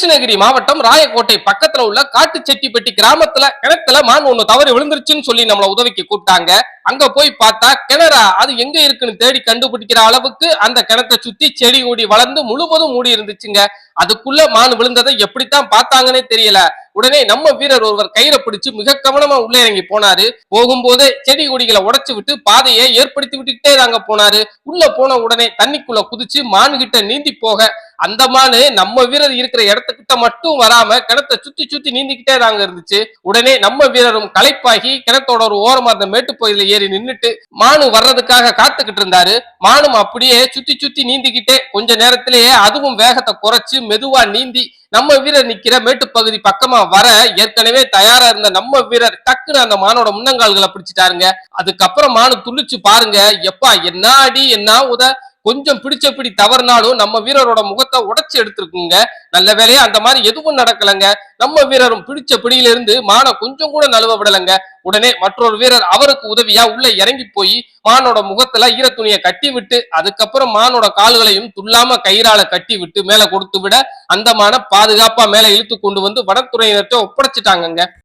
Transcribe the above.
கிருஷ்ணகிரி மாவட்டம் ராயக்கோட்டை பக்கத்துல உள்ள காட்டுச்செட்டிப்பட்டி கிராமத்துல கிணத்துல மான் ஒண்ணு தவறி விழுந்துருச்சுன்னு சொல்லி நம்மள உதவிக்கு கூப்பிட்டாங்க. அங்க போய் பார்த்தா கிணறா அது எங்க இருக்குன்னு தேடி கண்டுபிடிக்கிற அளவுக்கு அந்த கிணத்தை சுத்தி செடி கொடி வளர்ந்து முழுவதும் மூடி இருந்துச்சுங்க. அதுக்குள்ள மான் விழுந்ததை எப்படித்தான் பார்த்தாங்கன்னே தெரியல. உடனே நம்ம வீரர் ஒருவர் கயிறை பிடிச்சு மிக கவனமா உள்ள இறங்கி போனாரு. போகும்போதே செடி கொடிகளை உடைச்சு விட்டு பாதையை ஏற்படுத்தி விட்டுக்கிட்டே தாங்க போனாரு. உள்ள போன உடனே தண்ணிக்குள்ள குதிச்சு மான் கிட்ட நீந்தி போக அந்த மானு நம்ம வீரர் இருக்கிற இடத்துக்கிட்ட மட்டும் வராம கிணத்தை சுத்தி சுத்தி நீந்திக்கிட்டே தாங்க இருந்துச்சு. உடனே நம்ம வீரரும் களைப்பாகி கிணத்தோட ஒரு ஓரமா அந்த மேட்டு பகுதியில ஏறி நின்னுட்டு மானு வர்றதுக்காக காத்துக்கிட்டு இருந்தாரு. மானும் அப்படியே சுத்தி சுத்தி நீந்திக்கிட்டே கொஞ்ச நேரத்திலேயே அதுவும் வேகத்தை குறைச்சு மெதுவா நீந்தி நம்ம வீரர் நிக்கிற மேட்டு பகுதி பக்கமா வர ஏற்கனவே தயாரா இருந்த நம்ம வீரர் டக்குன்னு அந்த மானோட முன்னங்கால்களை பிடிச்சிட்டாருங்க. அதுக்கப்புறம் மானு துள்ளிச்சு பாருங்க, எப்பா என்ன அடி என்ன உத, கொஞ்சம் பிடிச்ச தவறுனாலும் நம்ம வீரரோட முகத்தை உடைச்சு எடுத்திருக்குங்க. நல்ல வேலையா அந்த மாதிரி எதுவும் நடக்கலங்க. நம்ம வீரரும் பிடிச்ச பிடியில இருந்து மான கொஞ்சம் கூட நழுவ விடலங்க. உடனே மற்றொரு வீரர் அவருக்கு உதவியா உள்ள இறங்கி போய் மானோட முகத்துல ஈர துணியை கட்டி விட்டு அதுக்கப்புறம் மானோட கால்களையும் துள்ளாம கயிறால கட்டி விட்டு மேல கொடுத்து விட அந்த மான பாதுகாப்பா மேல இழுத்து கொண்டு வந்து வனத்துறையினர்கிட்ட ஒப்படைச்சிட்டாங்க.